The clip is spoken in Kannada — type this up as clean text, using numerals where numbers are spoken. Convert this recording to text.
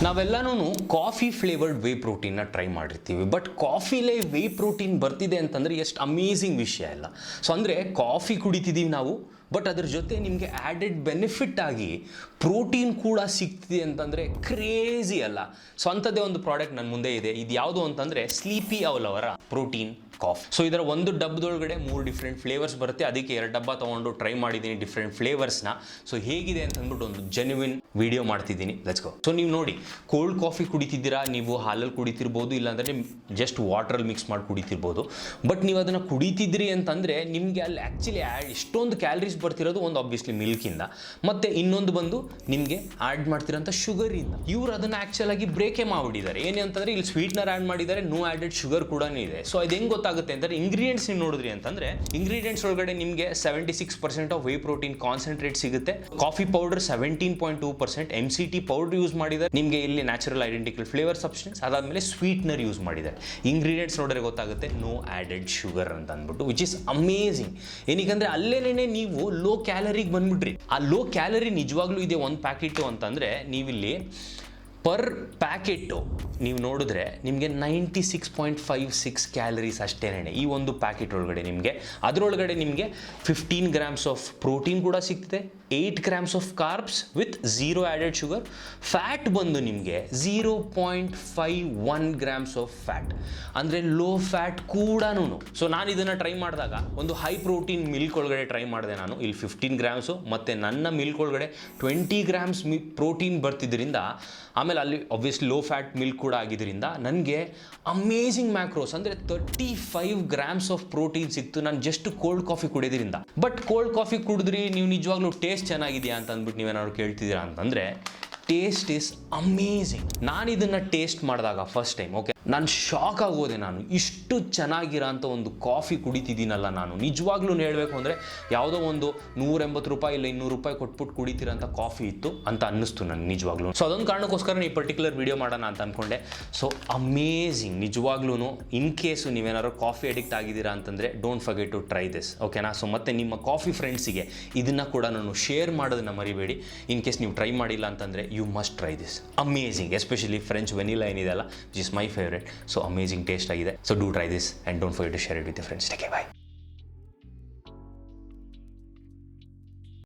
ನಾವೆಲ್ಲನೂ ಕಾಫಿ ಫ್ಲೇವರ್ಡ್ ವೇ ಪ್ರೋಟೀನ್ನ ಟ್ರೈ ಮಾಡಿರ್ತೀವಿ. ಬಟ್ ಕಾಫಿಲೇ ವೇ ಪ್ರೋಟೀನ್ ಬರ್ತಿದೆ ಅಂತಂದರೆ ಎಷ್ಟು ಅಮೇಝಿಂಗ್ ವಿಷಯ ಅಲ್ಲ. ಸೊ ಅಂದರೆ ಕಾಫಿ ಕುಡಿತಿದ್ದೀವಿ ನಾವು, ಬಟ್ ಅದ್ರ ಜೊತೆ ನಿಮಗೆ ಆ್ಯಡೆಡ್ ಬೆನಿಫಿಟ್ ಆಗಿ ಪ್ರೋಟೀನ್ ಕೂಡ ಸಿಗ್ತಿದೆ ಅಂತಂದರೆ ಕ್ರೇಜಿ ಅಲ್ಲ. ಸೊ ಅಂಥದ್ದೇ ಒಂದು ಪ್ರಾಡಕ್ಟ್ ನನ್ನ ಮುಂದೆ ಇದೆ. ಇದು ಯಾವುದು ಅಂತಂದರೆ ಸ್ಲೀಪಿ ಔಲ್ ಅವರ ಪ್ರೋಟೀನ್ ಕಾಫಿ. ಸೊ ಇದರ ಒಂದು ಡಬ್ಬದೊಳಗಡೆ 3 ಡಿಫ್ರೆಂಟ್ ಫ್ಲೇವರ್ಸ್ ಬರುತ್ತೆ. ಅದಕ್ಕೆ 2 ಡಬ್ಬ ತೊಗೊಂಡು ಟ್ರೈ ಮಾಡಿದ್ದೀನಿ ಡಿಫ್ರೆಂಟ್ ಫ್ಲೇವರ್ಸ್ನ. ಸೊ ಹೇಗಿದೆ ಅಂತ ಅಂದ್ಬಿಟ್ಟು ಒಂದು ಜೆನ್ಯುವಿನ್ ವಿಡಿಯೋ ಮಾಡ್ತಿದ್ದೀನಿ. Let's go. ಸೊ ನೀವು ನೋಡಿ, ಕೋಲ್ಡ್ ಕಾಫಿ ಕುಡಿತಿದ್ದೀರಾ, ನೀವು ಹಾಲಲ್ಲಿ ಕುಡಿತಿರ್ಬೋದು, ಇಲ್ಲಾಂದರೆ ಜಸ್ಟ್ ವಾಟ್ರಲ್ಲಿ ಮಿಕ್ಸ್ ಮಾಡಿ ಕುಡಿತಿರ್ಬೋದು. ಬಟ್ ನೀವು ಅದನ್ನು ಕುಡಿತಿದ್ರಿ ಅಂತಂದರೆ ನಿಮಗೆ ಅಲ್ಲಿ ಆ್ಯಕ್ಚುಲಿ ಎಷ್ಟೊಂದು ಕ್ಯಾಲರೀಸ್ ಬರ್ತಿರೋದು ಒಂದು ಆಬ್ವಿಯಸ್ಲಿ ಮಿಲ್ಕಿಂದ, ಮತ್ತು ಇನ್ನೊಂದು ಬಂದು ನಿಮಗೆ ಆ್ಯಡ್ ಮಾಡ್ತಿರೋಂಥ ಶುಗರಿಂದ. ಇವರು ಅದನ್ನು ಆ್ಯಕ್ಚುಲಾಗಿ ಬ್ರೇಕೇ ಮಾಡಿಬಿಟ್ಟಿದ್ದಾರೆ. ಏನಂತಂದರೆ ಇಲ್ಲಿ ಸ್ವೀಟ್ನರ್ ಆ್ಯಡ್ ಮಾಡಿದ್ದಾರೆ, ನೋ ಆ್ಯಡೆಡ್ ಶುಗರ್ ಕೂಡ ಇದೆ. ಸೊ ಇದು ಹೆಂಗೆ ಗೊತ್ತಾಗುತ್ತೆ ಅಂದರೆ ಇಂಗ್ರೀಡಿಯೆಂಟ್ಸ್ ನೀವು ನೋಡಿದ್ರಿ ಅಂತಂದರೆ ಇಂಗ್ರೀಡಿಯೆಂಟ್ಸ್ ಒಳಗಡೆ ನಿಮಗೆ 76% ಆಫ್ ವೇ ಪ್ರೋಟೀನ್ ಕಾನ್ಸಂಟ್ರೇಟ್ ಸಿಗುತ್ತೆ. Coffee powder 17.2%, MCT powder use ಮಾಡಿದ್ದಾರೆ. ನಿಮಗೆ ಇಲ್ಲಿ ನ್ಯಾಚುರಲ್ ಐಡೆಂಟಿಕಲ್ ಫ್ಲೇವರ್ ಸಬ್ಸ್ಟೆನ್ಸ್, ಅದಾದಮೇಲೆ ಸ್ವೀಟ್ನರ್ ಯೂಸ್ ಮಾಡಿದ್ದಾರೆ. ಇಂಗ್ರೀಡಿಯೆಂಟ್ಸ್ ನೋಡಿದ್ರೆ ಗೊತ್ತಾಗುತ್ತೆ ನೋ ಆ್ಯಡೆಡ್ ಶುಗರ್ ಅಂತ ಅಂದ್ಬಿಟ್ಟು, ವಿಚ್ ಇಸ್ ಅಮೇಝಿಂಗ್. ಏನಕ್ಕೆ ಅಲ್ಲೇನೇ ನೀವು ಲೋ ಕ್ಯಾಲರಿಗೆ ಬಂದ್ಬಿಟ್ರಿ. ಆ ಲೋ ಕ್ಯಾಲರಿ ನಿಜವಾಗ್ಲೂ ಇದೆ ಒಂದು ಪ್ಯಾಕೆಟು ಅಂತಂದರೆ ನೀವಿಲ್ಲಿ ಪರ್ ಪ್ಯಾಕೆಟು ನೀವು ನೋಡಿದ್ರೆ ನಿಮಗೆ 96.56 ಕ್ಯಾಲರೀಸ್ ಅಷ್ಟೇನೆ ಈ ಒಂದು ಪ್ಯಾಕೆಟ್ ಒಳಗಡೆ. ನಿಮಗೆ ಅದರೊಳಗಡೆ ನಿಮಗೆ 15 ಗ್ರಾಮ್ಸ್ ಆಫ್ ಪ್ರೋಟೀನ್ ಕೂಡ ಸಿಗ್ತದೆ, 8 grams of carbs with 0 added sugar. Fat ಬಂದು ನಿಮಗೆ 0.51 ಗ್ರಾಮ್ಸ್ ಆಫ್ ಫ್ಯಾಟ್, ಅಂದರೆ ಲೋ ಫ್ಯಾಟ್ ಕೂಡ. ಸೊ ನಾನು ಇದನ್ನು ಟ್ರೈ ಮಾಡಿದಾಗ ಒಂದು ಹೈ ಪ್ರೋಟೀನ್ ಮಿಲ್ಕ್ ಒಳಗಡೆ ಟ್ರೈ ಮಾಡಿದೆ ನಾನು. ಇಲ್ಲಿ 15 ಗ್ರಾಮ್ಸು ಮತ್ತು ನನ್ನ ಮಿಲ್ಕ್ ಒಳಗಡೆ 20 ಗ್ರಾಮ್ಸ್ ಪ್ರೋಟೀನ್ ಬರ್ತಿದ್ದರಿಂದ, ಆಮೇಲೆ ಅಲ್ಲಿ ಆಬ್ವಿಯಸ್ಲಿ ಲೋ ಫ್ಯಾಟ್ ಮಿಲ್ಕ್ ಕೂಡ ಆಗಿದ್ದರಿಂದ ನನಗೆ ಅಮೇಝಿಂಗ್ ಮ್ಯಾಕ್ರೋಸ್ ಅಂದರೆ 35 ಗ್ರಾಮ್ಸ್ ಆಫ್ ಪ್ರೋಟೀನ್ ಸಿಕ್ತು ನಾನು ಜಸ್ಟ್ ಕೋಲ್ಡ್ ಕಾಫಿ ಕುಡಿಯೋದ್ರಿಂದ. ಬಟ್ ಕೋಲ್ಡ್ ಕಾಫಿ ಕುಡಿದ್ರಿ ನೀವು ನಿಜವಾಗ್ಲೂ ಟೇಸ್ಟ್ ಚೆನ್ನಾಗಿದೆಯಾ ಅಂತ ಅಂದ್ಬಿಟ್ಟು ನೀವೇನಾದ್ರು ಕೇಳ್ತಿದ್ದೀರಾ ಅಂತಂದರೆ ಟೇಸ್ಟ್ ಈಸ್ ಅಮೇಝಿಂಗ್. ನಾನು ಇದನ್ನು ಟೇಸ್ಟ್ ಮಾಡಿದಾಗ ಫಸ್ಟ್ ಟೈಮ್ ನಾನು ಶಾಕ್ ಆಗೋದೆ. ನಾನು ಇಷ್ಟು ಚೆನ್ನಾಗಿರೋ ಅಂಥ ಒಂದು ಕಾಫಿ ಕುಡಿತಿದ್ದೀನಲ್ಲ ನಾನು. ನಿಜವಾಗ್ಲೂ ಹೇಳಬೇಕು ಅಂದರೆ ಯಾವುದೋ ಒಂದು 180 ರೂಪಾಯಿ ಇಲ್ಲ 200 ರೂಪಾಯಿ ಕೊಟ್ಬಿಟ್ಟು ಕುಡಿತಿರೋಂಥ ಕಾಫಿ ಇತ್ತು ಅಂತ ಅನ್ನಿಸ್ತು ನನಗೆ ನಿಜವಾಗ್ಲೂ. ಸೊ ಅದೊಂದು ಕಾರಣಕ್ಕೋಸ್ಕರ ಈ ಪರ್ಟಿಕ್ಯುಲರ್ ವಿಡಿಯೋ ಮಾಡೋಣ ಅಂತ ಅಂದ್ಕೊಂಡೆ. ಸೊ ಅಮೇಝಿಂಗ್ ನಿಜವಾಗ್ಲೂ. ಇನ್ ಕೇಸು ನೀವೇನಾದ್ರು ಕಾಫಿ ಅಡಿಕ್ಟ್ ಆಗಿದ್ದೀರಾ ಅಂತಂದರೆ don't forget to try this, ಓಕೆನಾ? ಸೊ ಮತ್ತು ನಿಮ್ಮ ಕಾಫಿ ಫ್ರೆಂಡ್ಸಿಗೆ ಇದನ್ನು ಕೂಡ ನಾನು ಶೇರ್ ಮಾಡೋದನ್ನು ಮರಿಬೇಡಿ. ಇನ್ ಕೇಸ್ ನೀವು ಟ್ರೈ ಮಾಡಿಲ್ಲ ಅಂತಂದರೆ you must try this. Amazing, especially French vanilla ಏನಿದೆ ಅಲ್ಲ, which is my favourite. So amazing taste ಆಗಿದೆ. So do try this and don't forget to share it with your friends. Take care, by.